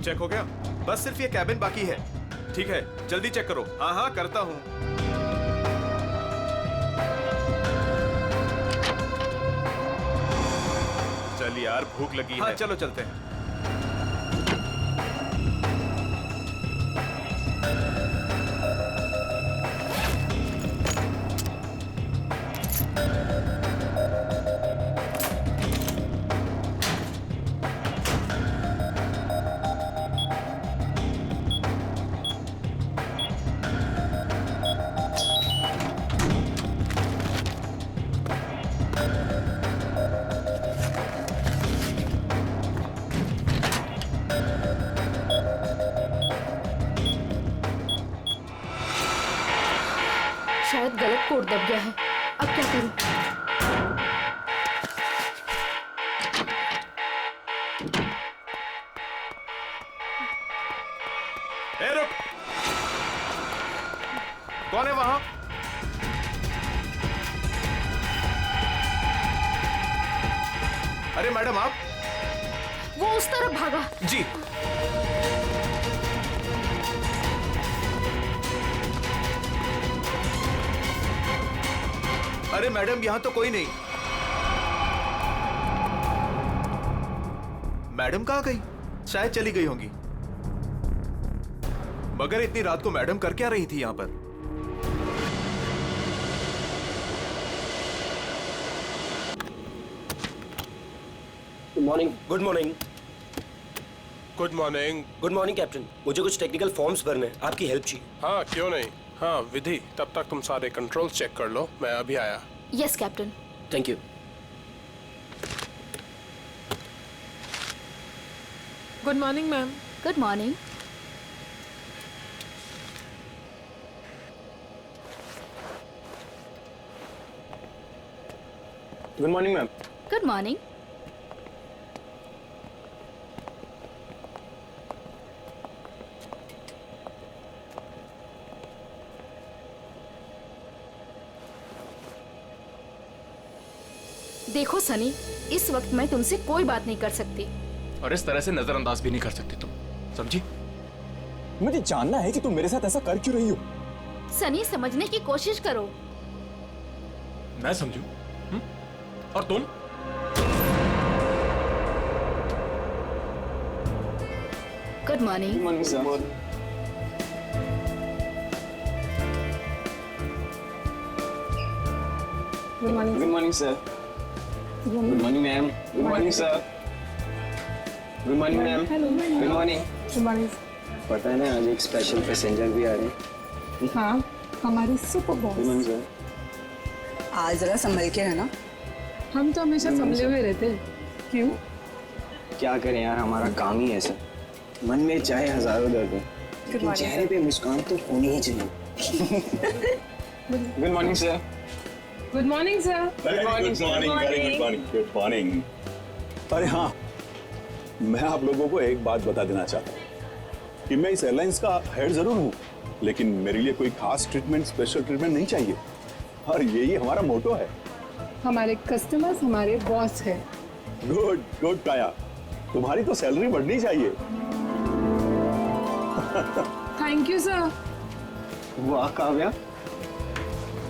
Check हो गया? बस सिर्फ ये कैबिन बाकी है। ठीक है, जल्दी चेक करो। हाँ हाँ करता हूँ। चल यार, भूख लगी है। हाँ चलो चलते हैं। शायद गलत कोड दब गया है। अब क्या करूं? ए रुक! कौन है वहां? अरे मैडम आप? वो उस तरफ भागा। जी। अरे मैडम यहां तो कोई नहीं। मैडम कहां गई? शायद चली गई होंगी। मगर इतनी रात को मैडम कर क्या रही थी यहां पर? Good morning. Good morning. Good morning. Good morning captain, मुझे कुछ टेक्निकल फॉर्म्स भरने हैं, आपकी हेल्प चाहिए। हाँ क्यों नहीं। हाँ विधि, तब तक तुम सारे कंट्रोल चेक कर लो, मैं अभी आया। Yes captain. Thank you. Good morning ma'am. Good morning. Good morning ma'am. Good morning. देखो सनी, इस वक्त मैं तुमसे कोई बात नहीं कर सकती। और इस तरह से नजरअंदाज भी नहीं कर सकती तुम, समझी? मुझे जानना है कि तुम मेरे साथ ऐसा कर क्यों रही हो। सनी समझने की कोशिश करो। मैं समझू? और तुम? Good morning. Good morning sir. Good morning. Good morning sir. Good morning ma'am. Good morning sir. Good morning ma'am. Good morning. Good morning. पता है ना आज एक स्पेशल पैसेंजर भी आ रहे हैं। हाँ, हमारी super good boss. Morning sir. आज जरा संभल के रहना। हम तो हमेशा संभले हुए रहते हैं। क्यों? क्या करें यार, हमारा काम ही ऐसा। मन में चाहे हजारों दर्द हो, लेकिन चेहरे पे मुस्कान तो होनी ही चाहिए। Good morning sir. Good morning sir. Good morning. अरे हाँ, मैं आप लोगों को एक बात बता देना चाहता हूँ कि मैं इस एयरलाइंस का हेड जरूर हूँ, लेकिन मेरे लिए कोई खास ट्रीटमेंट, स्पेशल ट्रीटमेंट नहीं चाहिए। और यही हमारा मोटो है। हमारे कस्टमर्स हमारे बॉस है। गुड गुड काया, तुम्हारी तो सैलरी बढ़नी चाहिए। Thank you sir. वाह काव्या,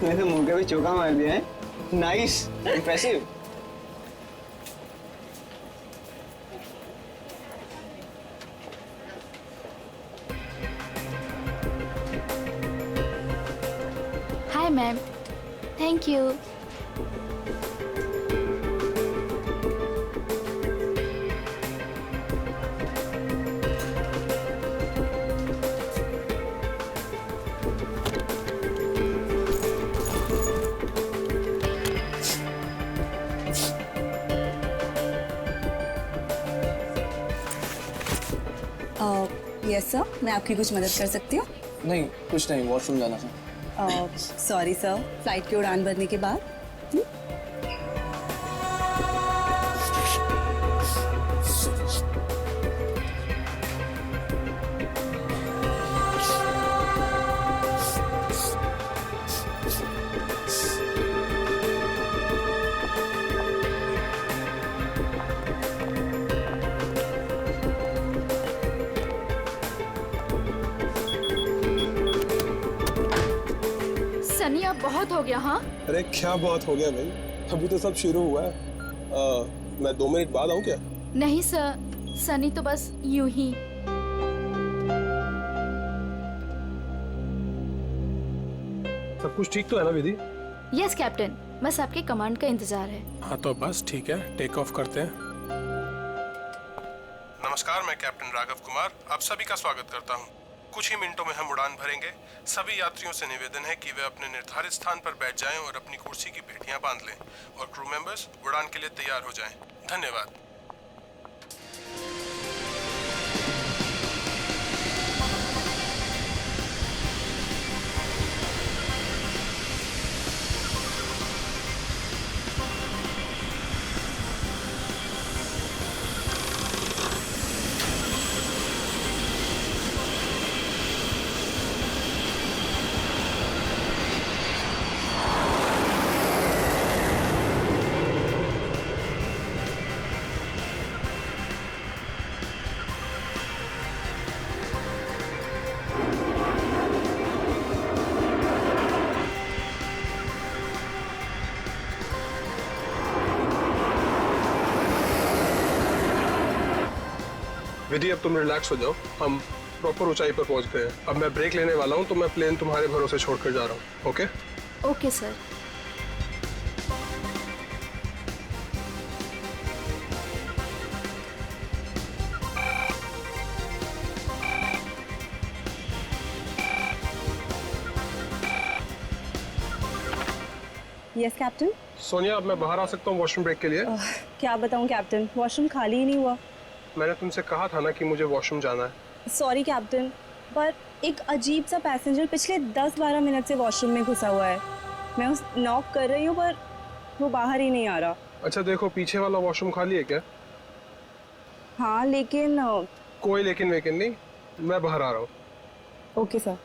तूने तो मुंह का भी चौका मार दिया है। Nice, impressive. Hi ma'am. Thank you. Yes sir, मैं आपकी कुछ मदद कर सकती हूँ? नहीं कुछ नहीं, वॉशरूम जाना था। सॉरी सर, फ्लाइट की उड़ान भरने के बाद। सनी अब बहुत हो गया। हाँ अरे क्या बहुत हो गया भाई, अभी तो सब शुरू हुआ है। मैं 2 मिनट बाद आऊँ क्या? नहीं सर, सनी तो बस यूं ही। सब कुछ ठीक तो है ना विधि? यस कैप्टन, बस आपके कमांड का इंतजार है। हाँ तो बस ठीक है, टेक ऑफ करते हैं। नमस्कार, मैं कैप्टन राघव कुमार आप सभी का स्वागत करता हूँ। कुछ ही मिनटों में हम उड़ान भरेंगे। सभी यात्रियों से निवेदन है कि वे अपने निर्धारित स्थान पर बैठ जाएं और अपनी कुर्सी की पेटियां बांध लें और क्रू मेंबर्स उड़ान के लिए तैयार हो जाएं। धन्यवाद। विधि अब तुम रिलैक्स हो जाओ, हम प्रॉपर ऊंचाई पर पहुंच गए हैं। अब मैं ब्रेक लेने वाला हूं तो मैं प्लेन तुम्हारे भरोसे छोड़कर जा रहा हूं। Okay okay sir. Yes captain. Sonia, अब मैं बाहर आ सकता हूं वॉशरूम ब्रेक के लिए? क्या बताऊं कैप्टन, वॉशरूम खाली ही नहीं हुआ। मैंने तुमसे कहा था ना कि मुझे वॉशरूम जाना है। सॉरी कैप्टन, पर एक अजीब सा पैसेंजर पिछले 10-12 मिनट से वॉशरूम में घुसा हुआ है। मैं उस नॉक कर रही हूँ पर वो बाहर ही नहीं आ रहा। अच्छा देखो, पीछे वाला वॉशरूम खाली है क्या? हाँ लेकिन कोई लेकिन वेकिन नहीं, मैं बाहर आ रहा हूँ। Okay sir.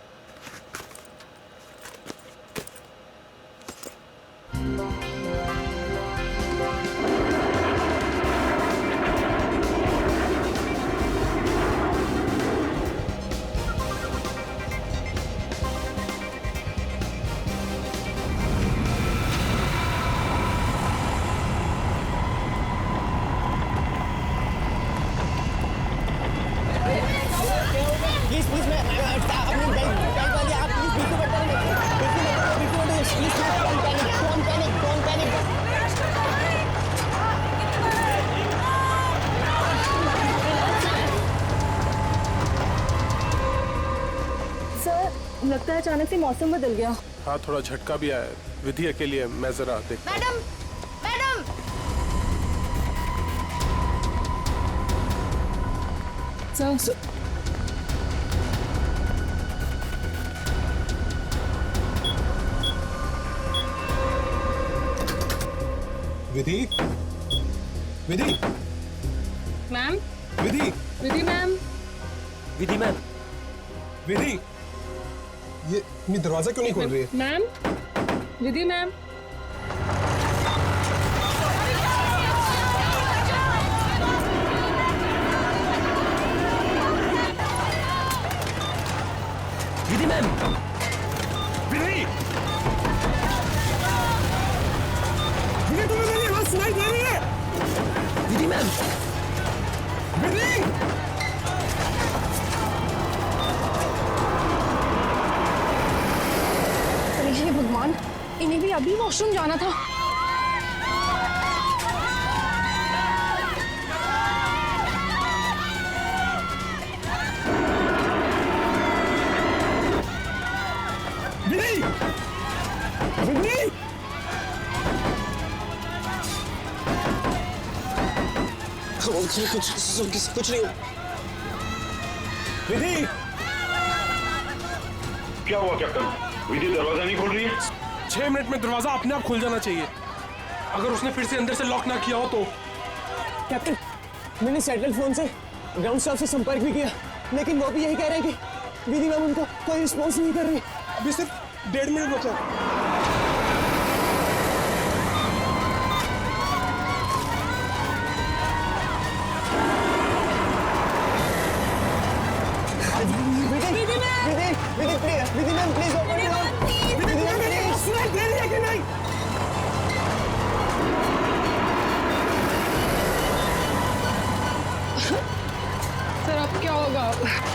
लगता है अचानक से मौसम बदल गया। हाँ थोड़ा झटका भी आया। विधि अकेली है, मैं जरा देखता हूं। मैडम मैडम सर विधि, विधि, मैम, विधि, विधि मैम, विधि मैम, विधि, ये दरवाजा क्यों नहीं खोल रही है? Ma'am, Vidhi ma'am. Vidhi ma'am, विधि, विधि, तुम्हें मेरी आवाज सुनाई दे रही है? विधि मैम, विधि, हे भगवान, इन्हें भी अभी वॉशरूम जाना था। विधि, विधि, कुछ नहीं। विधि, क्या हुआ कैप्टन? विधि दरवाजा नहीं खोल रही है? 6 मिनट में दरवाजा अपने आप खुल जाना चाहिए। अगर उसने फिर से अंदर से लॉक ना किया हो तो। कैप्टन, मैंने सैटेलाइट फोन से ग्राउंड स्टाफ से संपर्क भी किया, लेकिन वो भी यही कह रहे हैं कि विधि मैम उनको कोई रिस्पॉन्स नहीं कर रही। अभी सिर्फ 1.5 मिनट बचा। Vidhi ma'am, please open the door. Vidhi ma'am, please.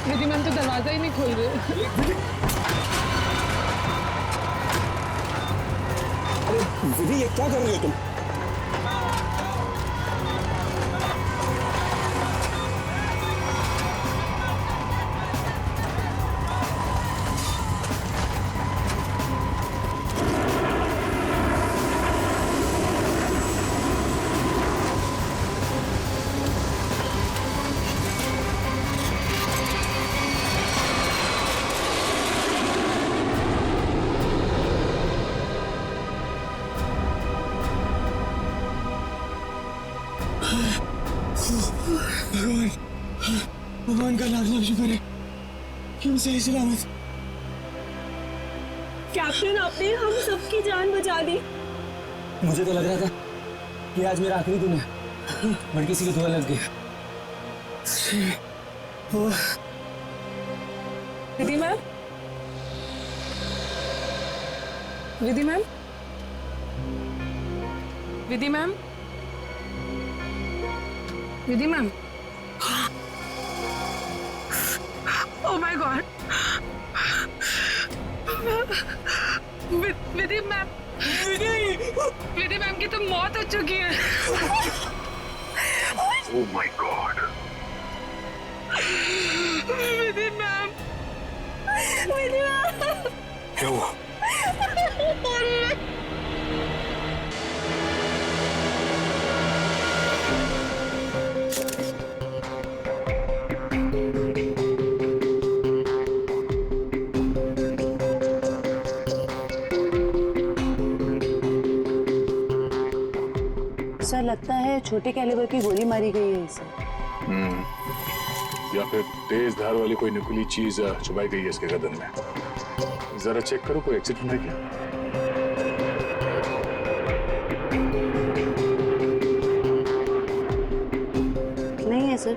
Vidhi ma'am तो दरवाजा ही नहीं खोल रहे। विधि ये क्या कर रही हो तुम? भगवान का लाख लाख शुक्र है कि हम सही सलामत। कैप्टन, आपने हम सबकी जान बचा दी। मुझे तो लग रहा था कि आज मेरा आखिरी दिन है, बट किसी की दुआ लग गई। Vidhi ma'am, Vidhi ma'am, Vidhi ma'am, Vidhi ma'am. Oh my God, Vidhi ma'am, Vidhi ma'am की तो मौत हो चुकी है। Oh my God, Vidhi ma'am, Vidhi ma'am, क्या हुआ? सर, लगता है छोटे कैलिबर की गोली मारी गई है इसे। या फिर तेज धार वाली कोई नुकीली चीज छुपाई गई है इसके गर्दन में। जरा चेक करो कोई एक्सीडेंट है क्या। नहीं है सर।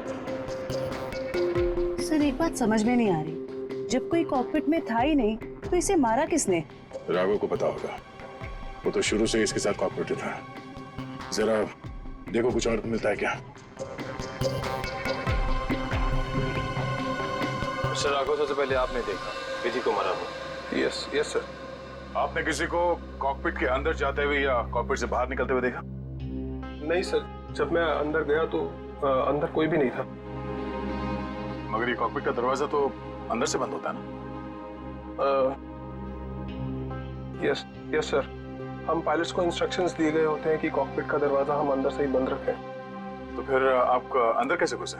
सर, एक बात समझ में नहीं आ रही, जब कोई कॉकपिट में था ही नहीं तो इसे मारा किसने? राघव को पता होगा, वो तो शुरू से इसके साथ कॉपरेटिव था। जरा देखो कुछ और मिलता है क्या। सर, राघव, सबसे पहले आपने देखा विधि को मारा हुआ? Yes yes sir. आपने किसी को कॉकपिट के अंदर जाते हुए या कॉकपिट से बाहर निकलते हुए देखा? नहीं सर, जब मैं अंदर गया तो अंदर कोई भी नहीं था। मगर ये कॉकपिट का दरवाजा तो अंदर से बंद होता है ना? यस यस सर, हम पायलट्स को इंस्ट्रक्शंस दिए गए होते हैं कि कॉकपिट का दरवाजा हम अंदर से ही बंद रखें। तो फिर आप अंदर कैसे घुसे?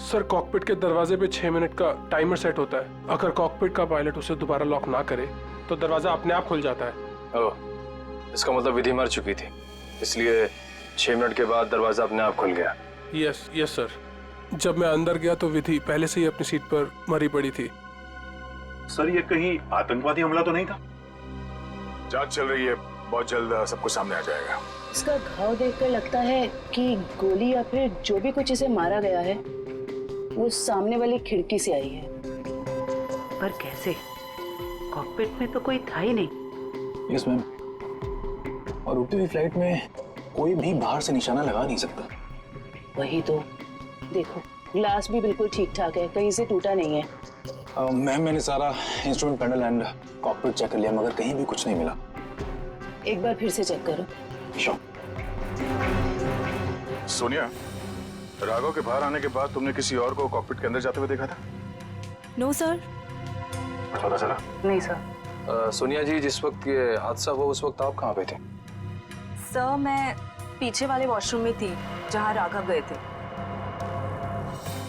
सर, कॉकपिट के दरवाजे पे 6 मिनट का टाइमर सेट होता है। अगर कॉकपिट का पायलट उसे दोबारा लॉक ना करे तो दरवाजा अपने आप खुल जाता है। ओह, इसका मतलब विधि मर चुकी थी, इसलिए 6 मिनट के बाद दरवाजा अपने आप खुल गया। यस यस सर, जब मैं अंदर गया तो विधि पहले से ही अपनी सीट पर मरी पड़ी थी। सर, ये कहीं आतंकवादी हमला तो नहीं था? जांच चल रही है, बहुत जल्द सब कुछ सामने आ जाएगा। इसका घाव देखकर लगता है कि गोली या फिर जो भी कुछ इसे मारा गया है वो सामने वाली खिड़की से आई है। पर कैसे? कॉकपिट में तो कोई था ही नहीं। यस मैम, और उड़ती हुई फ्लाइट में कोई भी बाहर से निशाना लगा नहीं सकता। वही तो, देखो ग्लास भी बिल्कुल ठीक ठाक है, कहीं से टूटा नहीं है। मैम, मैंने सारा instrument panel and cockpit check कर लिया, मगर कहीं भी कुछ नहीं मिला। एक बार फिर से चेक करो। श्योर। सोनिया, राघव के बाहर आने के बाद तुमने किसी और को कॉकपिट के अंदर जाते हुए देखा था? No sir. पता चला? नहीं सर। सोनिया जी, जिस वक्त ये हादसा हुआ उस वक्त आप कहाँ पे थे? सर, मैं पीछे वाले वॉशरूम में थी जहाँ राघव गए थे।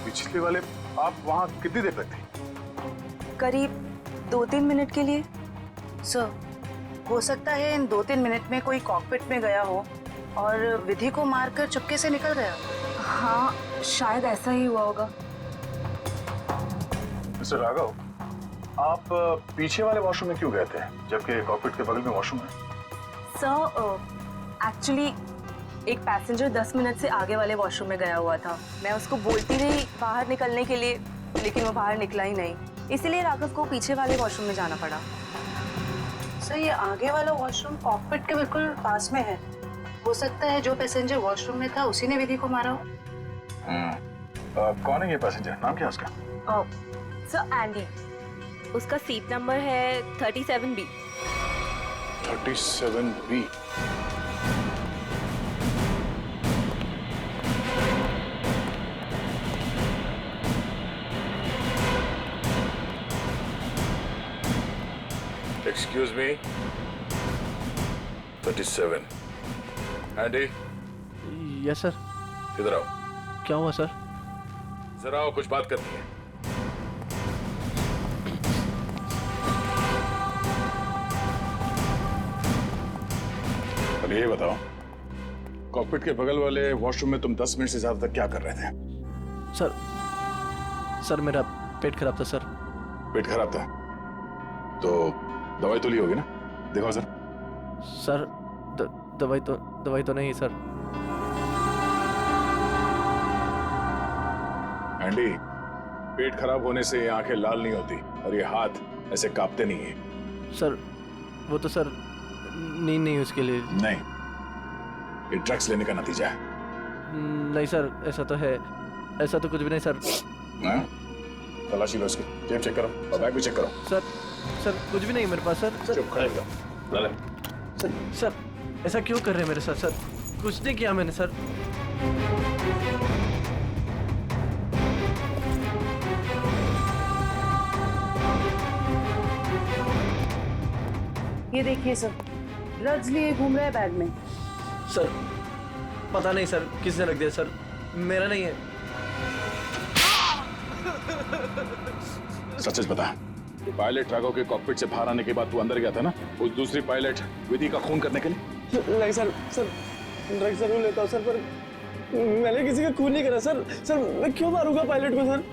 पिछले वाले? आप वहाँ कितनी देर तक थे? करीब 2-3 मिनट के लिए। सर, हो सकता है इन 2-3 मिनट में कोई कॉकपिट में गया हो और विधि को मारकर चुपके से निकल गया। हाँ, शायद ऐसा ही हुआ होगा। मिस्टर राघव, आप पीछे वाले वॉशरूम में क्यों गए थे जबकि कॉकपिट के बगल में वॉशरूम है? सर, एक्चुअली एक पैसेंजर 10 मिनट से आगे वाले वॉशरूम में गया हुआ था। मैं उसको बोलती रही बाहर निकलने के लिए, लेकिन वो बाहर निकला ही नहीं, इसीलिए राघव को पीछे वाले वॉशरूम में जाना पड़ा। सर, ये आगे वाला वॉशरूम कॉकपिट के बिल्कुल पास में है। हो सकता है जो पैसेंजर वॉशरूम में था उसी ने विधि को मारा हो। कौन है ये पैसेंजर? नाम क्या है उसका? सर एंडी, उसका सीट नंबर है 37B। 37B। Excuse me. 37. Andy, yes sir. इधर आओ। क्या हुआ सर? जरा आओ, कुछ बात करनी है। अब ये बताओ, कॉकपिट के बगल वाले वॉशरूम में तुम 10 मिनट से ज्यादा तक क्या कर रहे थे? सर मेरा पेट खराब था सर। पेट खराब था तो दवाई तो ली होगी ना? देखो सर। सर दवाई तो नहीं सर। एंडी, पेट खराब होने से ये आंखें लाल नहीं होती और ये हाथ ऐसे कांपते नहीं है। सर वो तो सर नींद नहीं उसके लिए। नहीं, ये ड्रग्स लेने का नतीजा है। नहीं सर, ऐसा तो है, ऐसा तो कुछ भी नहीं सर। हाँ? तलाशी लो इसकी, जेब चेक करो और बैग भी चेक करो। सर कुछ भी नहीं मेरे पास सर। चुप खड़े रहो। ले ले। सर ऐसा क्यों कर रहे हैं मेरे साथ सर? कुछ नहीं किया मैंने सर। ये देखिए सर, ड्रग्स लिए घूम रहा है बैग में। सर पता नहीं सर किसने रख दिया सर, मेरा नहीं है। सच सच बता, पायलट राघव के कॉकपिट से बाहर आने के बाद तू अंदर गया था ना उस दूसरी पायलट विधि का खून करने के लिए? नहीं सर, ड्रग्स जरूर लेता हूँ सर, पर मैंने किसी का खून नहीं करा सर। सर मैं क्यों मारूंगा पायलट को सर?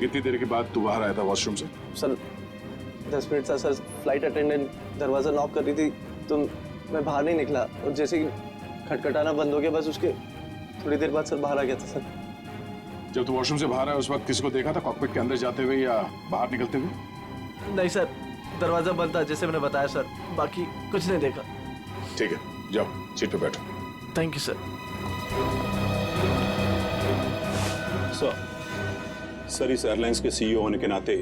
कितनी देर के बाद तू बाहर आया था वॉशरूम से? सर 10 मिनट था सर। फ्लाइट अटेंडेंट दरवाजा नॉक कर रही थी तो मैं बाहर नहीं निकला और जैसे ही खटखटाना बंद हो गया बस उसके थोड़ी देर बाद सर बाहर आ गया था सर। जब तू वॉशरूम से बाहर आया उस वक्त किसी को देखा था कॉकपिट के अंदर जाते हुए या बाहर निकलते हुए? नहीं सर, दरवाजा बंद था जैसे मैंने बताया सर, बाकी कुछ नहीं देखा। ठीक है, जाओ सीट पे बैठो। Thank you sir. सर इस एयरलाइंस के सीईओ होने के नाते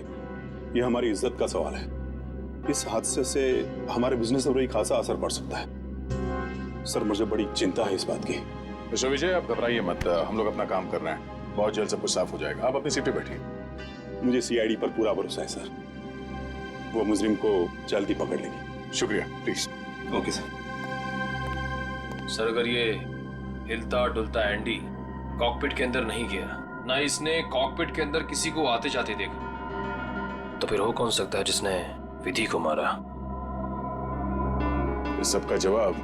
ये हमारी इज्जत का सवाल है। इस हादसे से हमारे बिजनेस पर बड़ी खासा असर पड़ सकता है। सर मुझे बड़ी चिंता है इस बात की। मिस्टर विजय, आप घबराइए मत, हम लोग अपना काम कर रहे हैं, बहुत जल्द सब कुछ साफ हो जाएगा। आप अपनी सीट पे बैठिए। मुझे सीआईडी पर पूरा भरोसा है सर, वो मुजरिम को जल्दी पकड़ लेगी। शुक्रिया, प्लीज। Okay sir. सर अगर ये हिलता डुलता एंडी कॉकपिट के अंदर नहीं गया, ना इसने कॉकपिट के अंदर किसी को आते जाते देखा, तो फिर हो कौन सकता है जिसने विधि को मारा? इस सब का जवाब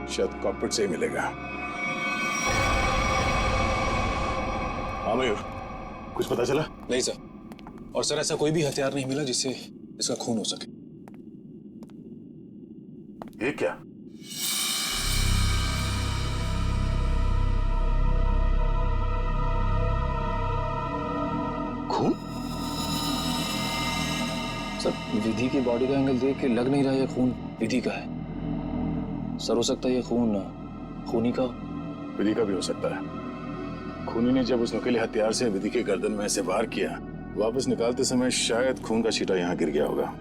शायद कॉकपिट से ही मिलेगा। हाँ मयूर, कुछ पता चला? नहीं सर, और सर ऐसा कोई भी हथियार नहीं मिला जिससे इसका खून हो सके। ये क्या? खून? सर विधि की बॉडी का एंगल देख के लग नहीं रहा ये खून विधि का है। सर हो सकता है ये खून खूनी का। विधि का भी हो सकता है। खूनी ने जब उस नुकीले हथियार से विधि के गर्दन में से वार किया, वापस निकालते समय शायद खून का छींटा यहाँ गिर गया होगा।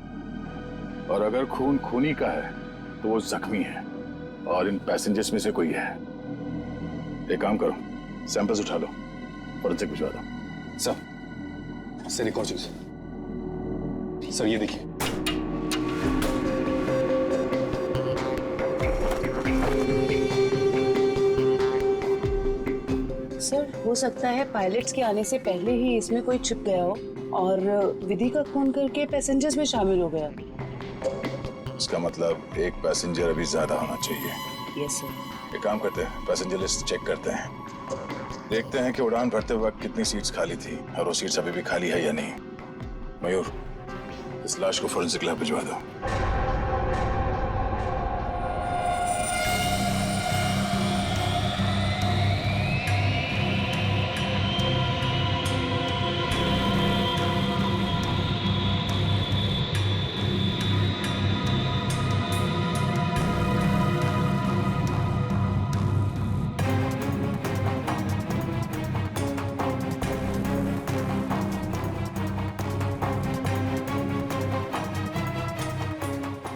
और अगर खून खूनी का है तो वो जख्मी है और इन पैसेंजर्स में से कोई है। एक काम करो, सैंपल्स उठा लो, फॉरेंसिक भिजवा दो। सर एक और चीज सर, ये देखिए। सर हो सकता है पायलट्स के आने से पहले ही इसमें कोई छिप गया हो और विधि का खून करके पैसेंजर्स में शामिल हो गया। इसका मतलब एक पैसेंजर अभी ज्यादा होना चाहिए। Yes sir. एक काम करते हैं, पैसेंजर लिस्ट चेक करते हैं, देखते हैं कि उड़ान भरते वक्त कितनी सीट्स खाली थी और वो सीट्स अभी भी खाली है या नहीं। मयूर, इस लाश को फोरेंसिक लैब भिजवा दो।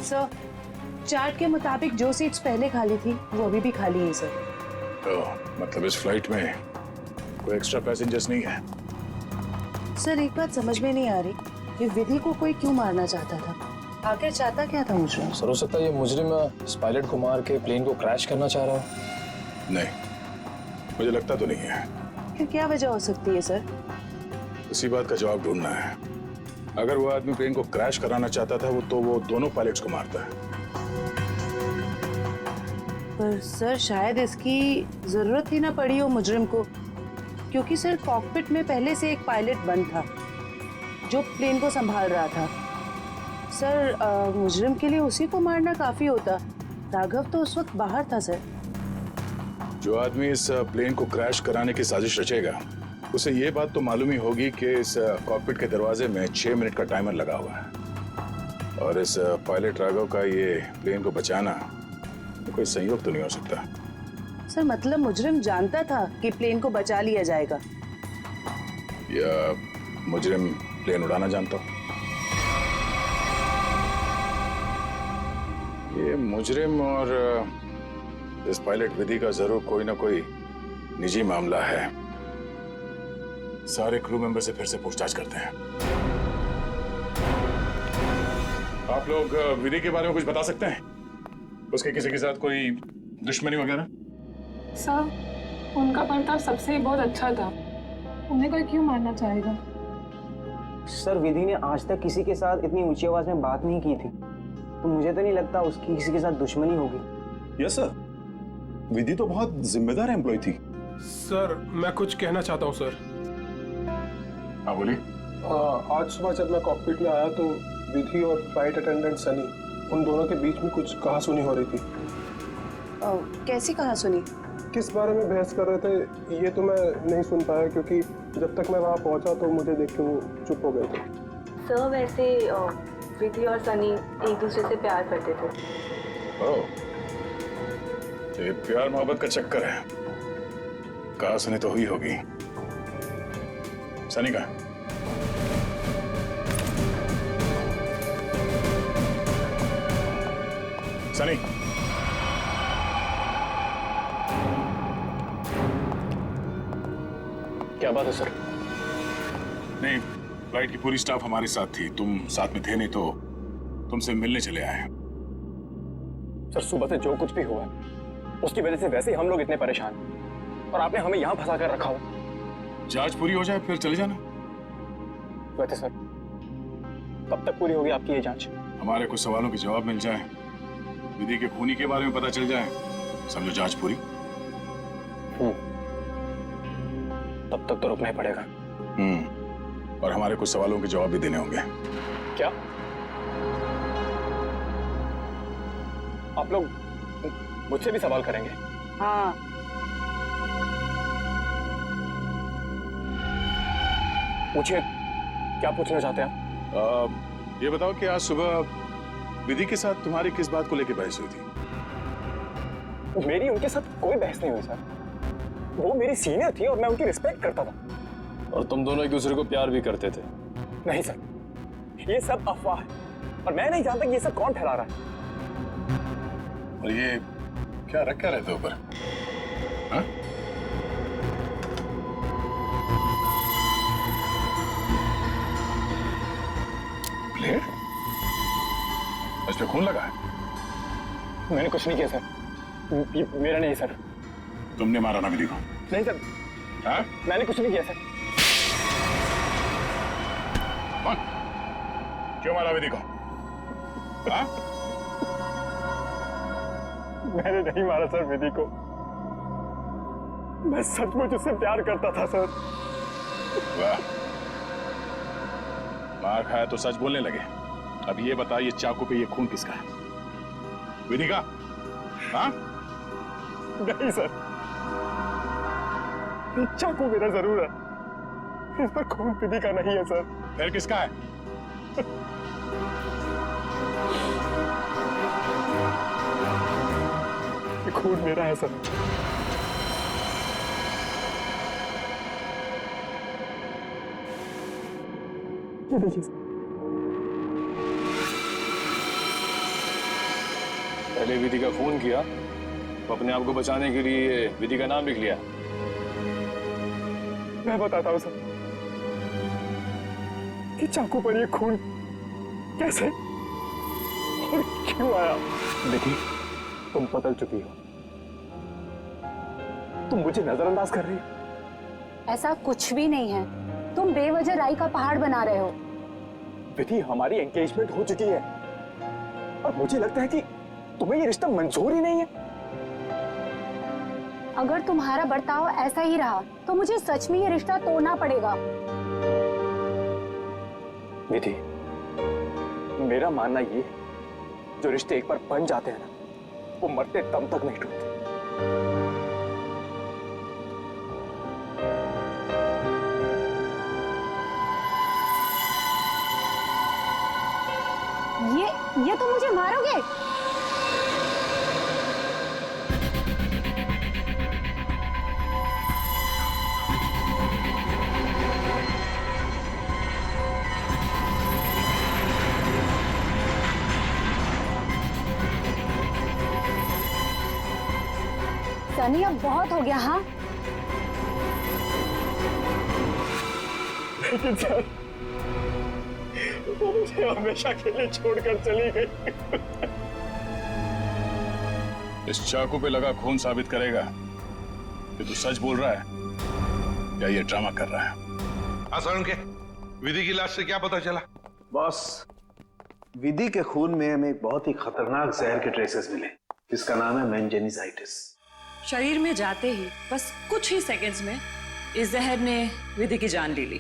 सर, चार्ट के मुताबिक जो सीट्स पहले खाली थी वो अभी भी खाली है सर। तो मतलब इस फ्लाइट में कोई एक्स्ट्रा पैसेंजर्स नहीं है? सर एक बात समझ में नहीं आ रही, ये विधि को कोई क्यों मारना चाहता था? आखिर चाहता क्या था मुझे? सर हो सकता है ये मुजरिम इस पायलट को मार के प्लेन को क्रैश करना चाह रहा हो। नहीं, मुझे लगता तो नहीं है। फिर क्या वजह हो सकती है सर? इसी बात का जवाब ढूंढना है। अगर वो आदमी प्लेन को क्रैश कराना चाहता था तो वो दोनों पायलट्स को मारता है। पर सर शायद इसकी जरूरत ही ना पड़ी हो मुजरिम को, क्योंकि सर कॉकपिट में पहले से एक पायलट बंद था जो प्लेन को संभाल रहा था। सर मुजरिम के लिए उसी को मारना काफी होता। राघव तो उस वक्त बाहर था सर। जो आदमी इस प्लेन को क्रैश कराने की साजिश रचेगा उसे ये बात तो मालूम ही होगी कि इस कॉकपिट के दरवाजे में 6 मिनट का टाइमर लगा हुआ है और इस पायलट राघव का ये प्लेन को बचाना कोई संयोग तो नहीं हो सकता। सर मतलब मुजरिम जानता था कि प्लेन को बचा लिया जाएगा, या मुजरिम प्लेन उड़ाना जानता हो? ये मुजरिम और इस पायलट विधि का जरूर कोई ना कोई निजी मामला है। सारे क्रू मेंबर से फिर से पूछताछ करते हैं। आप लोग विधि के बारे में कुछ बता सकते हैं? उसके किसी के साथ कोई दुश्मनी वगैरह? सर उनका बर्ताव सबसे ही बहुत अच्छा था, उन्हें कोई क्यों मारना चाहेगा? सर विधि ने आज तक किसी के साथ इतनी ऊंची आवाज में बात नहीं की थी, तो मुझे तो नहीं लगता उसकी किसी के साथ दुश्मनी होगी। यस सर, विधि तो बहुत जिम्मेदार एम्प्लॉय थी। सर मैं कुछ कहना चाहता हूँ सर। हाँ बोलिए। आज सुबह जब मैं कॉकपिट में आया तो विधि और फ्लाइट अटेंडेंट सनी, उन दोनों के बीच में कुछ कहासुनी हो रही थी। कैसी कहासुनी? किस बारे में बहस कर रहे थे ये तो मैं नहीं सुन पाया, क्योंकि जब तक मैं वहाँ पहुँचा तो मुझे देख के वो चुप हो गए थे। सर वैसे विधि और सनी एक दूसरे से प्यार करते थे। ओह, तो ये प्यार मोहब्बत का चक्कर है। कहासुनी तो हुई होगी। सनी का सनी, क्या बात है सर? नहीं, फ्लाइट की पूरी स्टाफ हमारे साथ थी, तुम साथ में थे नहीं तो तुमसे मिलने चले आए हैं। सर सुबह से जो कुछ भी हुआ है उसकी वजह से वैसे ही हम लोग इतने परेशान हैं और आपने हमें यहाँ फंसा कर रखा हो। जांच पूरी हो जाए फिर चले जाना। वैसे सर कब तक पूरी होगी आपकी ये जांच? हमारे कुछ सवालों के जवाब मिल जाए, विधि के खूनी के बारे में पता चल जाए, समझो जांच पूरी। तब तक तो रुकना ही पड़ेगा। और हमारे कुछ सवालों के जवाब भी देने होंगे। क्या आप लोग मुझसे भी सवाल करेंगे? हाँ। पूछिए, क्या पूछना चाहते हैं आप? ये बताओ कि आज सुबह विधि के साथ तुम्हारी किस बात को लेकर बहस हुई थी? मेरी उनके साथ कोई बहस नहीं हुई सर। वो मेरी सीनियर थी और मैं उनकी रिस्पेक्ट करता था। और तुम दोनों एक दूसरे को प्यार भी करते थे? नहीं सर, ये सब अफवाह है और मैं नहीं जानता कि ये सब कौन फैला रहा है। और ये क्या रख क्या रहते ऊपर? हाँ? ब्लेड? इस पे खून लगा है? मैंने कुछ नहीं किया सर। ये मेरा नहीं सर। तुमने मारा ना विधि को? नहीं सर। हाँ? मैंने कुछ नहीं किया सर। कौन? क्यों मारा विधि को? हाँ? मैंने नहीं मारा सर विधि को। मैं सचमुच उससे प्यार करता था सर। वाह, मार खाया तो सच बोलने लगे। अब ये बता, ये चाकू पे ये खून किसका है? विधि का? हाँ? नहीं सर, ये चाकू मेरा जरूर है, इस पर खून विधि का नहीं है सर। फिर किसका है? ये खून मेरा है सर। ये देखिए पहले विधि का खून किया, तो अपने आप को बचाने के लिए विधि का नाम लिख लिया। मैं बताता हूँ सर कि चाकू पर ये खून कैसे और क्यों आया। विधि, तुम बदल चुकी हो, तुम मुझे नजरअंदाज कर रही हो। ऐसा कुछ भी नहीं है, तुम बेवजह राई का पहाड़ बना रहे हो। विधि, हमारी एंगेजमेंट हो चुकी है और मुझे लगता है कि तुम्हें ये रिश्ता मंजूर ही नहीं है। अगर तुम्हारा बर्ताव ऐसा ही रहा तो मुझे सच में ये रिश्ता तोड़ना पड़ेगा। विधि, मेरा मानना ये है, जो रिश्ते एक बार बन जाते हैं ना, वो मरते दम तक नहीं टूटते। ये तुम मुझे मारोगे? सनी, अब बहुत हो गया। हाँ, लेकिन सर, वो मुझे हमेशा के लिए छोड़कर चली गई। इस चाकू पे लगा खून साबित करेगा कि तू सच बोल रहा है या ये ड्रामा कर रहा है। आसान के विधि की लाश से क्या पता चला? बॉस, विधि के खून में हमें एक बहुत ही खतरनाक जहर के ट्रेसेस मिले, जिसका नाम है मेंजेनिसाइटिस। शरीर में जाते ही बस कुछ ही सेकंड्स में इस जहर ने विधि की जान ले ली।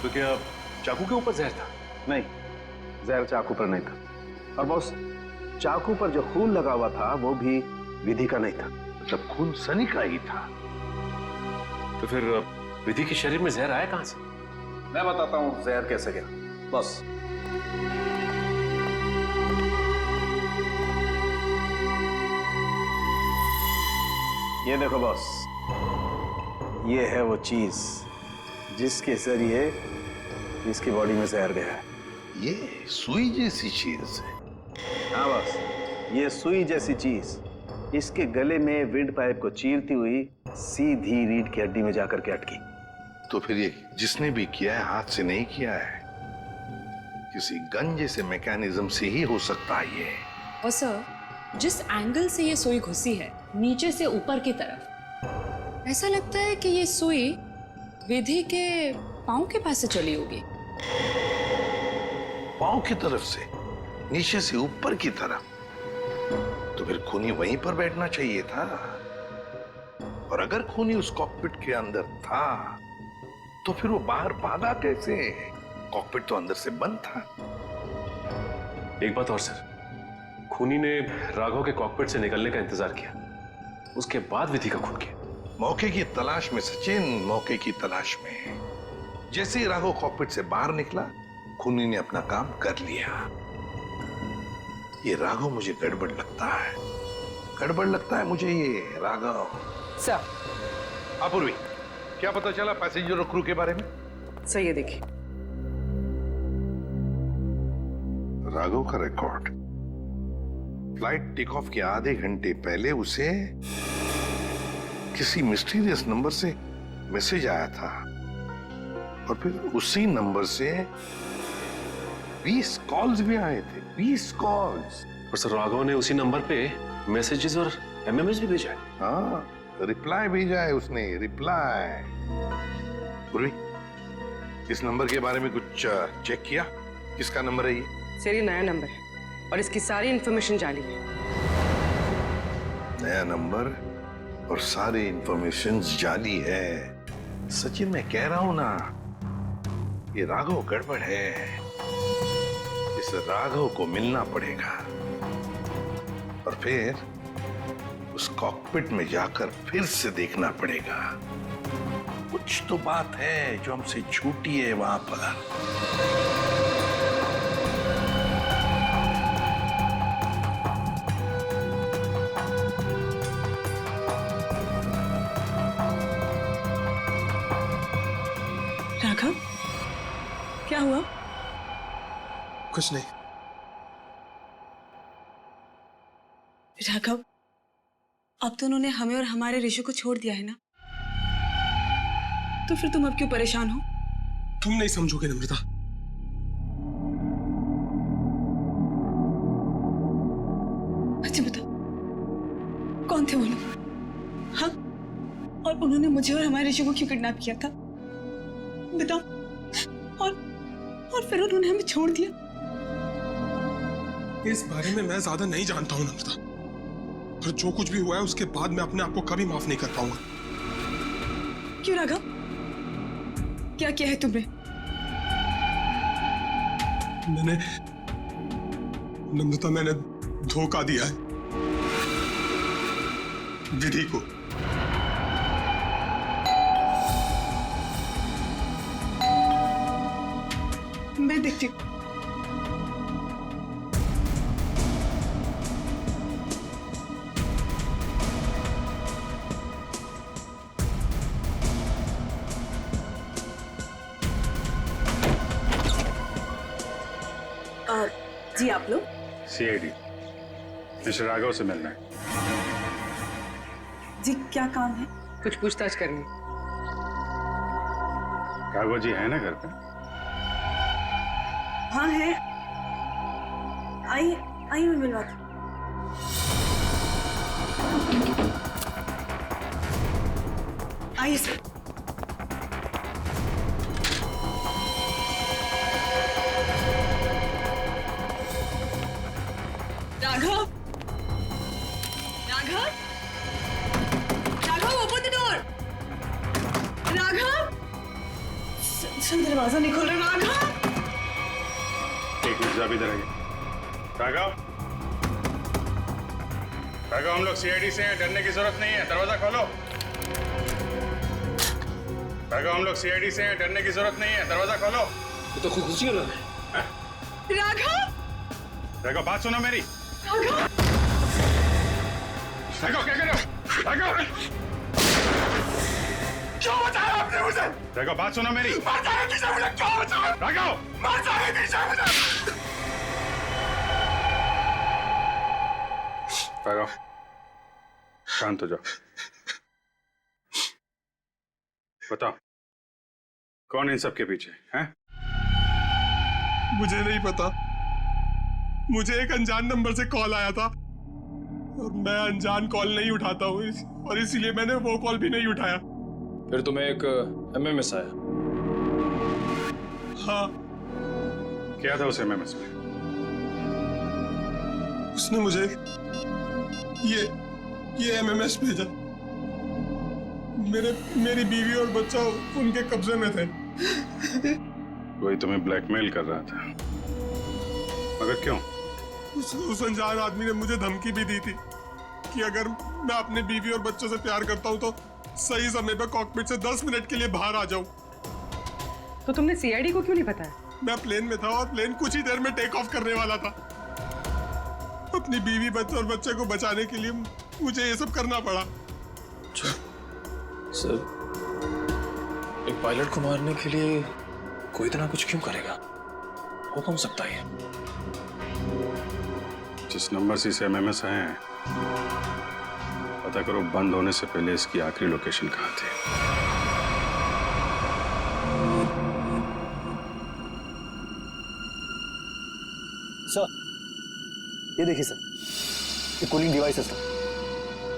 तो क्या चाकू के ऊपर जहर था? नहीं, जहर चाकू पर नहीं था। और बॉस, चाकू पर जो खून लगा हुआ था वो भी विधि का नहीं था। जब खून सनी का ही था, तो फिर विधि के शरीर में जहर आया कहां से? मैं बताता हूँ जहर कैसे गया। बॉस, ये देखो बॉस, ये है वो चीज जिसके जरिए इसकी बॉडी में जहर गया है। ये सुई जैसी चीज है। हाँ बॉस, ये सुई जैसी चीज इसके गले में विंड पाइप को चीरती हुई सीधी रीढ़ की हड्डी में जाकर के अटकी। तो फिर ये जिसने भी किया है हाथ से नहीं किया है, किसी गन जैसे मैकेनिज्म से ही हो सकता है ये। और सर, जिस एंगल से ये सुई घुसी है, नीचे से ऊपर की तरफ, ऐसा लगता है कि ये सुई विधि के पांव के पास से चली होगी। पांव की तरफ से, नीचे से ऊपर की तरफ? तो फिर खूनी वहीं पर बैठना चाहिए था। और अगर खूनी उस कॉकपिट के अंदर था, तो फिर वो बाहर भागा कैसे? कॉकपिट तो अंदर से बंद था। एक बात और सर, खूनी ने राघव के कॉकपिट से निकलने का इंतजार किया, उसके बाद विधि का खून किया। मौके की तलाश में सचिन, मौके की तलाश में। जैसे ही राघव कॉकपिट से बाहर निकला, खूनी ने अपना काम कर लिया। ये राघव मुझे गड़बड़ लगता है, गड़बड़ लगता है मुझे ये राघव। सर, अपूर्वी, क्या पता चला पैसेंजर और क्रू के बारे में? सर ये देखिए, राघव का रिकॉर्ड। फ्लाइट टेक ऑफ के आधे घंटे पहले उसे किसी मिस्टीरियस नंबर से मैसेज आया था, और फिर उसी नंबर से 20 कॉल्स भी आए थे। 20 कॉल्स। और सर, राघव ने उसी नंबर पे मैसेजेस और एमएमएस भी भेजा है। हाँ, रिप्लाई भेजा है उसने, रिप्लाई। पूर्वी, इस नंबर के बारे में कुछ चेक किया? किसका नंबर है ये? सर ये नया नंबर है और इसकी सारी इंफॉर्मेशन जाली है। नया नंबर और सारी इंफॉर्मेशन जाली है। सचिन, मैं कह रहा हूं ना, ये राघव गड़बड़ है। इस राघव को मिलना पड़ेगा और फिर उस कॉकपिट में जाकर फिर से देखना पड़ेगा। कुछ तो बात है जो हमसे छूटी है वहां पर। राघव, क्या हुआ? कुछ नहीं। राघव, अब तो उन्होंने हमें और हमारे ऋषि को छोड़ दिया है ना, तो फिर तुम अब क्यों परेशान हो? तुम नहीं समझोगे नम्रता। अच्छा बताओ, कौन थे वो लोग? हाँ, और उन्होंने मुझे और हमारे ऋषि को क्यों किडनैप किया था? बताओ। और फिर उन्होंने हमें छोड़ दिया। इस बारे में मैं ज्यादा नहीं जानता हूं नम्रता, और जो कुछ भी हुआ है उसके बाद मैं अपने आप को कभी माफ नहीं कर पाऊंगा। क्यों राघव, क्या किया है तुमने? मैंने नम्रता, मैंने धोखा दिया है विधि को। मैं देखती हूँ। जी आप लोग? सीआईडी मिस्टर राघव से मिलना है। जी क्या काम है? कुछ पूछताछ करनी। राघव जी है ना घर पे? हाँ है। आई मैं मिलवाती हूँ। आइए sir. Raghav, open the door. Raghav, दरवाजा नहीं खोल रहा। राघव, एक मिनट, आप इधर आइए। राघव, हम लोग सीआईडी से हैं, डरने की जरूरत नहीं है, दरवाजा खोलो। राघव, हम लोग सीआईडी से हैं, डरने की जरूरत नहीं है, दरवाजा खोलो। ये तो खुशी हो रहा है। राघव, बात सुनो मेरी। राघव क्या कर रहे हो? राघव, क्यों बचाया आपने मुझे? राघव, बात सुनो मेरी। मर जाने दीजिए मुझे, क्यों बचाया? राघव, मर जाने दीजिए मुझे। राघव, शांत हो जाओ। बताओ, कौन इन सब के पीछे है? मुझे नहीं पता। मुझे एक अनजान नंबर से कॉल आया था और मैं अनजान कॉल नहीं उठाता हूँ, और इसीलिए मैंने वो कॉल भी नहीं उठाया। फिर तुम्हें एक एमएमएस आया? हाँ। क्या था उस एमएमएस में? उसने मुझे ये एमएमएस भेजा। मेरी बीवी और बच्चा उनके कब्जे में थे। कोई तुम्हें ब्लैकमेल कर रहा था, मगर क्यों? उस अनजान आदमी ने मुझे धमकी भी दी थी कि अगर मैं अपने बीवी और बच्चों से प्यार करता हूं तो सही समय पर कॉकपिट से 10 मिनट के लिए बाहर आ जाऊं। तो तुमने सीआईडी को क्यों नहीं बताया? मैं प्लेन में था और प्लेन कुछ ही देर में टेक ऑफ करने वाला था। अपनी बीवी, बच्चे और बच्चे को बचाने के लिए मुझे ये सब करना पड़ा। सर, एक पायलट को मारने के लिए कोई इतना कुछ क्यों करेगा? हो कौन सकता है? जिस नंबर से इसे एमएमएस आए हैं, पता करो बंद होने से पहले इसकी आखिरी लोकेशन कहाँ थी। सर, ये देखिए सर, ये कूलिंग डिवाइस है सर,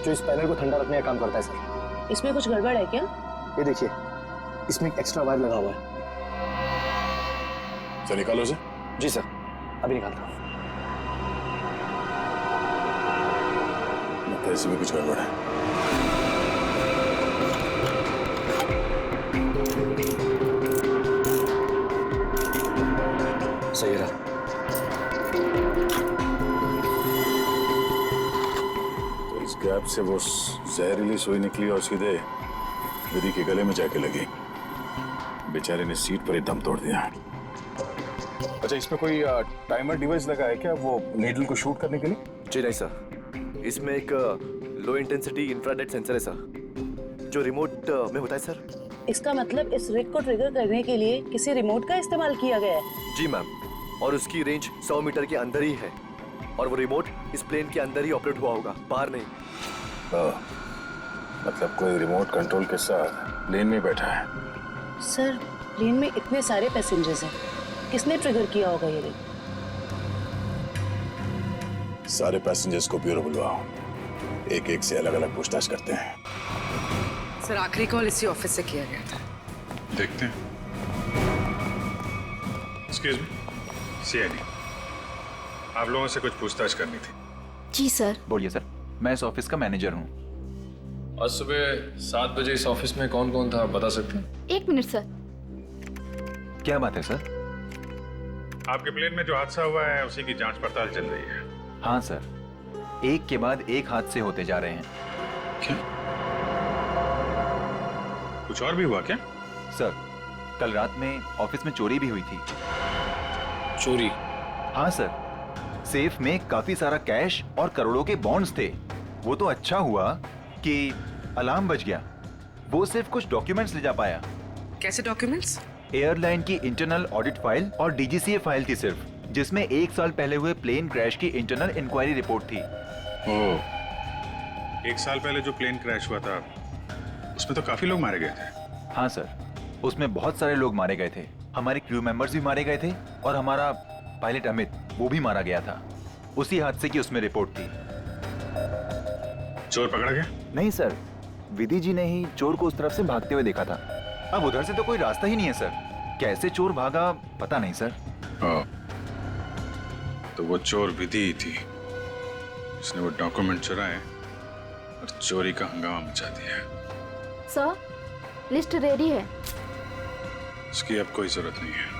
जो इस पैनल को ठंडा रखने का काम करता है सर। इसमें कुछ गड़बड़ है क्या? ये देखिए, इसमें एक एक्स्ट्रा वायर लगा हुआ है। सर निकालो इसे। जी सर, अभी निकालता हूँ। लगता है इसमें कुछ गड़बड़ है। सही रहा। तो इस गैप से वो जहरीली सुई निकली और सीधे विधि के गले में जाके लगी। बेचारे ने सीट पर ही दम तोड़ दिया। अच्छा, इसमें कोई टाइमर डिवाइस लगा है क्या, वो नीडल को शूट करने के लिए? जी नहीं सर, इसमें एक लो इंटेंसिटी इंफ्रारेड सेंसर है सर, जो रिमोट में होता है सर। इसका मतलब इस रिग को ट्रिगर करने के लिए किसी रिमोट का इस्तेमाल किया गया है? जी मैम, और उसकी रेंज 100 मीटर के अंदर ही है। और वो रिमोट इस प्लेन के अंदर ही ऑपरेट हुआ होगा, बाहर नहीं। मतलब कोई रिमोट कंट्रोल के साथ प्लेन में बैठा है। सर प्लेन में इतने सारे पैसेंजर्स हैं, किसने ट्रिगर किया होगा ये? सारे पैसेंजर्स को ब्यूरो बुलवाओ, एक एक से अलग अलग पूछताछ करते हैं। सर आखिरी कॉल इसी ऑफिस से किया गया था। देखते हैं। एक्सक्यूज मी, सीआईडी, आप लोगों से कुछ पूछताछ करनी थी। जी सर। बोलिए सर, मैं इस ऑफिस का मैनेजर हूँ। आज सुबह 7 बजे इस ऑफिस में कौन कौन था, बता सकते हैं? 1 मिनट सर। क्या बात है सर? आपके प्लेन में जो हादसा हुआ है उसी की जांच पड़ताल चल रही है। हाँ सर, एक के बाद एक हादसे होते जा रहे हैं। क्या? कुछ और भी हुआ क्या? सर कल रात में ऑफिस में चोरी भी हुई थी। चोरी? हाँ सर, सेफ में काफी सारा कैश और करोड़ों के बॉन्ड्स थे। वो तो अच्छा हुआ कि अलार्म बज गया, वो सिर्फ कुछ डॉक्यूमेंट्स ले जा पाया। कैसे डॉक्यूमेंट्स? एयरलाइन की इंटरनल ऑडिट फाइल और डीजीसीए फाइल थी सिर्फ, जिसमें 1 साल पहले हुए प्लेन क्रैश की इंटरनल इंक्वायरी रिपोर्ट थी। ओह, 1 साल पहले जो प्लेन क्रैश हुआ था उसमें तो काफी लोग मारे गए थे। हाँ सर, उसमें बहुत सारे लोग मारे गए थे। हमारे क्रू मेंबर्स भी मारे गए थे और हमारा पायलट अमित, वो भी मारा गया था। उसी हादसे की उसमें रिपोर्ट थी। चोर पकड़ा गया? नहीं सर, विधि जी ने ही चोर को उस तरफ से भागते हुए देखा था। अब उधर से तो कोई रास्ता ही नहीं है सर, कैसे चोर भागा पता नहीं सर। तो वो चोर विधि ही थी, उसने वो डॉक्यूमेंट चुराए और चोरी का हंगामा मचा दिया। सर लिस्ट रेडी है। उसकी अब कोई जरूरत नहीं है।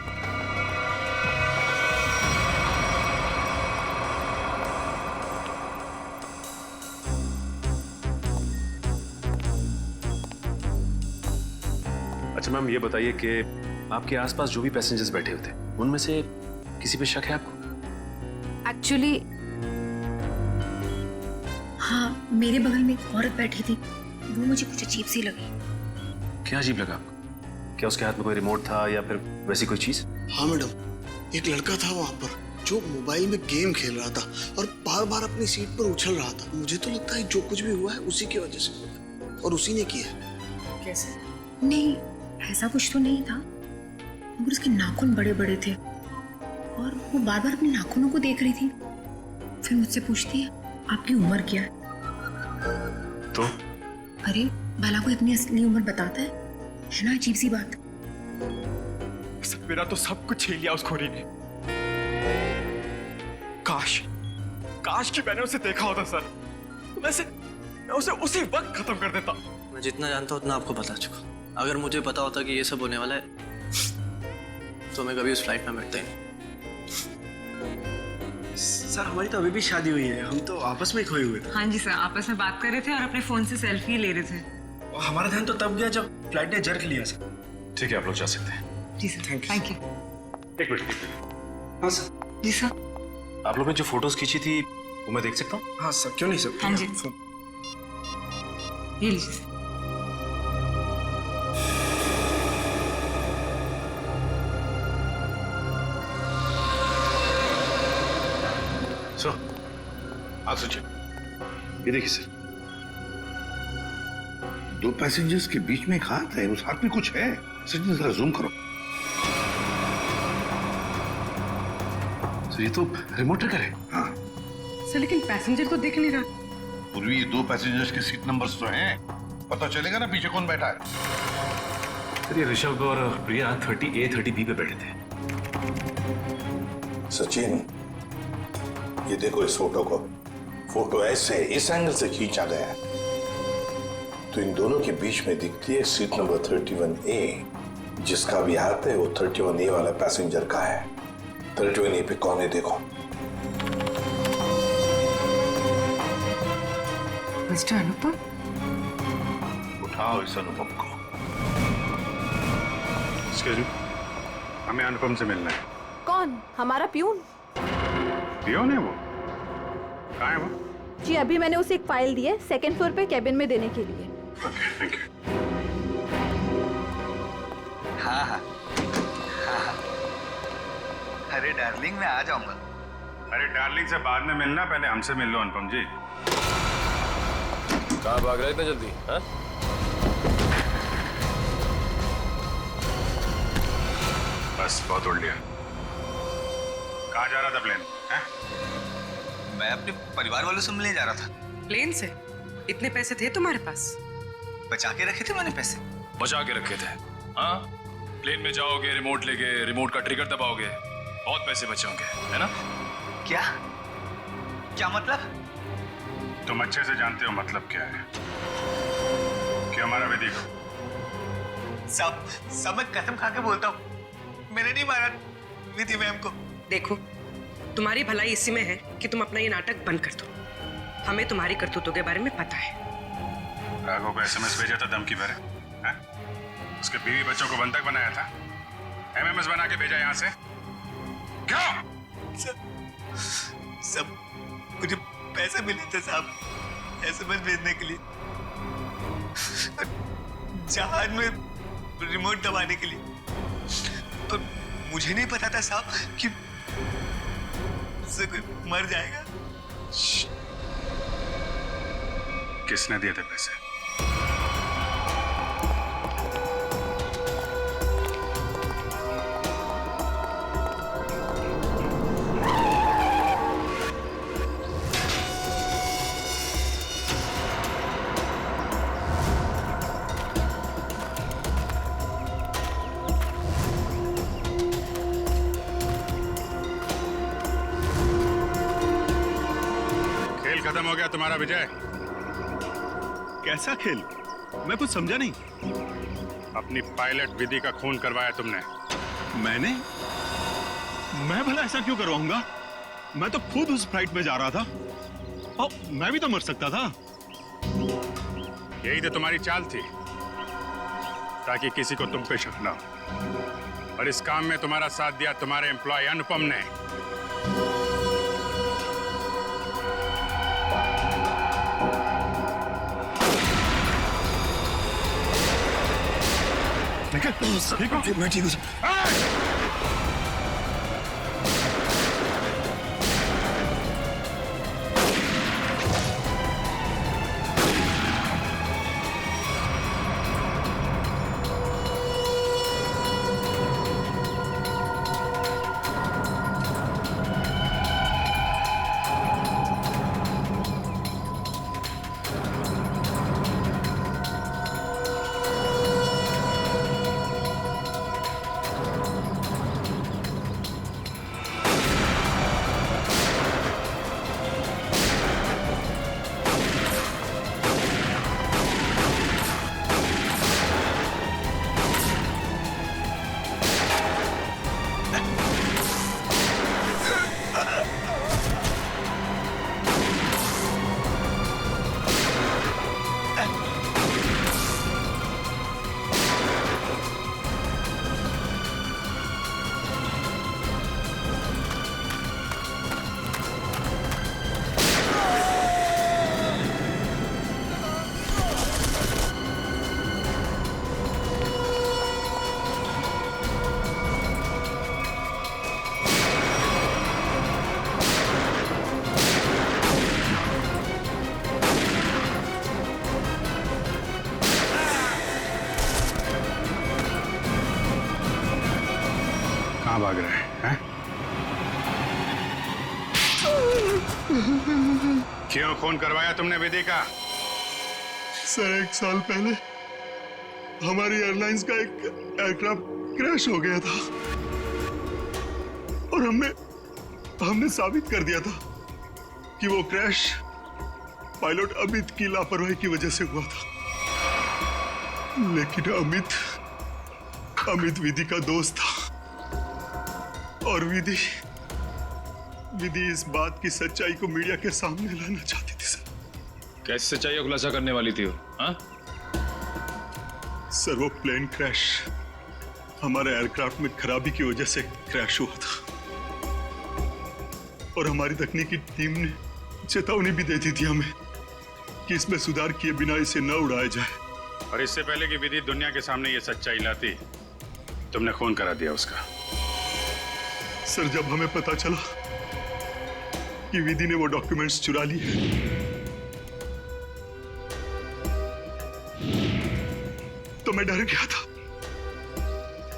अच्छा मैम, ये बताइए कि आपके आसपास जो भी पैसेंजर्स बैठे हुए थे उनमें से किसी पे शक है आपको? एक्चुअली हाँ, मेरे बगल में एक औरत बैठी थी, वो मुझे कुछ अजीब सी लगी। क्या अजीब लगा आपको? क्या उसके हाथ में कोई रिमोट था या फिर वैसी कोई चीज? हाँ मैडम, एक लड़का था वहाँ पर जो मोबाइल में गेम खेल रहा था और बार बार अपनी सीट पर उछल रहा था। मुझे तो लगता है जो कुछ भी हुआ है उसी की वजह से हुआ है और उसी ने किया। कैसे? नहीं, ऐसा कुछ तो नहीं था, मगर उसके नाखून बड़े बड़े थे और वो बार बार अपने नाखूनों को देख रही थी। फिर मुझसे पूछती है आपकी उम्र क्या है? तो अरे भला कोई अपनी असली उम्र बताता है ना? अजीब सी बात। मेरा तो सब कुछ छीन लिया उस खोरी ने। काश कि मैंने उसे देखा होता सर, मैं उसे उसी वक्त खत्म कर देता। मैं जितना जानता हूँ उतना आपको बता चुका। अगर मुझे पता होता कि ये सब होने वाला है तो मैं कभी उस फ्लाइट में बैठता ही नहीं। सर हमारी तो अभी भी शादी हुई है, हम तो आपस में खोए हुए थे। हाँ जी सर, आपस में बात कर रहे थे और अपने फोन से सेल्फी ले रहे थे। और हमारा ध्यान तो तब गया जब फ्लाइट ने जर्क लिया सर। ठीक है, आप लोग जा सकते हैं। जी सर, थैंक यू। एक मिनट। हाँ सर। जी सर। आप लोग ने जो फोटोज खींची थी वो मैं देख सकता हूँ? हाँ सर, क्यों नहीं सर। हाँ जी, ये लीजिए। सर, हाँ सचिन, ये देखिए सर, 2 पैसेंजर्स के बीच में एक हाथ है, उस हाथ में कुछ है। सचिन जरा जूम करो। सर ये तो रिमोट ट्रिगर है। हाँ सर लेकिन पैसेंजर तो दिख नहीं रहा। पूर्वी, ये 2 पैसेंजर्स के सीट नंबर्स तो हैं, पता चलेगा ना पीछे कौन बैठा है। सर ये ऋषभ और प्रिया 30A 30B पे बैठे थे। सचिन, ये देखो इस फोटो को। फोटो ऐसे इस एंगल से खींचा गया है तो इन दोनों के बीच में दिखती है सीट नंबर 31A। जिसका भी हाथ है वो 31A वाला पैसेंजर का है। 31A पे कौन है देखो। मिस्टर अनुपम, उठाओ इस अनुपम को। एक्सक्यूज मी, हमें अनुपम से मिलना है। कौन? हमारा प्यून? पियोन है वो? कहाँ है वो? जी अभी मैंने उसे एक फाइल दी है 2nd फ्लोर पे कैबिन में देने के लिए। Okay, thank you. हाँ। अरे डार्लिंग, मैं आ जाऊंगा। अरे डार्लिंग से बाद में मिलना, पहले हमसे मिल लो अनुपम जी। कहाँ भाग रहा है इतना जल्दी? हाँ? बस बहुत उड़ लिया। कहाँ जा रहा था प्लेन? मैं अपने परिवार वालों से मिलने जा रहा था। प्लेन से? इतने पैसे थे तुम्हारे पास? बचा के रखे थे मैंने पैसे। बचा के रखे थे? हाँ, प्लेन में जाओगे, रिमोट लेके, रिमोट का ट्रिगर दबाओगे, बहुत पैसे बचे होंगे, है ना? क्या क्या मतलब? तुम अच्छे से जानते हो मतलब क्या है। क्या हमारा विधि को? सब मैं कसम खा के बोलता हूँ, मैंने नहीं मारा विधि मैम को। देखो, तुम्हारी भलाई इसी में है कि तुम अपना ये नाटक बंद कर दो। हमें तुम्हारी करतूतों के बारे में पता है। राघव को एसएमएस भेजा था धमकी भरे, उसके बीवी बच्चों को बंधक बनाया था, एमएमएस बना के भेजा यहाँ से। क्यों? सब मुझे पैसे मिले थे साहब एसएमएस भेजने के लिए, जहाज में रिमोट दबाने के लिए। और मुझे नहीं पता था साहब कि उससे कोई मर जाएगा। किसने दिए थे पैसे? खत्म हो गया तुम्हारा विजय। कैसा खेल? मैं कुछ समझा नहीं। अपनी पायलट विधि का खून करवाया तुमने। मैं भला ऐसा क्यों करवाऊंगा? मैं तो खुद उस फ्लाइट में जा रहा था और मैं भी तो मर सकता था। यही तो तुम्हारी चाल थी, ताकि किसी को तुम पे शक ना हो। और इस काम में तुम्हारा साथ दिया तुम्हारे एम्प्लॉय अनुपम ने। ठीक हो? मैं ठीक हूँ सर। भाग रहे हैं? क्यों खून करवाया तुमने विधि का? सर 1 साल पहले हमारी एयरलाइंस का एक एयरक्राफ्ट क्रैश हो गया था और हमने साबित कर दिया था कि वो क्रैश पायलट अमित की लापरवाही की वजह से हुआ था। लेकिन अमित विधि का दोस्त था और विधि इस बात की सच्चाई को मीडिया के सामने लाना चाहती थी सर। कैसे सच्चाई का खुलासा करने वाली थी वो? हाँ? सर वो प्लेन क्रैश हमारे एयरक्राफ्ट में खराबी की वजह से क्रैश हुआ था और हमारी तकनीकी टीम ने चेतावनी भी दी थी हमें कि इसमें सुधार किए बिना इसे न उड़ाया जाए। और इससे पहले कि विधि दुनिया के सामने ये सच्चाई लाती, तुमने खून करा दिया उसका। सर जब हमें पता चला कि विधि ने वो डॉक्यूमेंट्स चुरा लिए। तो मैं डर गया था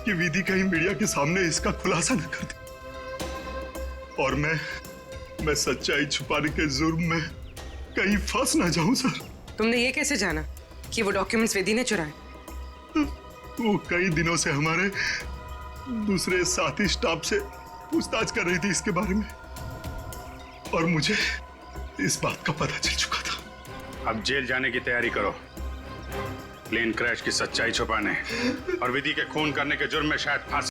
कि विधि कहीं मीडिया के सामने इसका खुलासा न कर दे और मैं सच्चाई छुपाने के जुर्म में कहीं फंस ना जाऊं सर। तुमने ये कैसे जाना कि वो डॉक्यूमेंट्स विधि ने चुराए? वो कई दिनों से हमारे दूसरे साथी स्टाफ से पूछताछ कर रही थी इसके बारे में और मुझे इस बात का पता चल चुका था। अब जेल जाने की तैयारी करो, प्लेन क्रैश की सच्चाई छुपाने और विधि के खून करने के जुर्म में शायद फांसी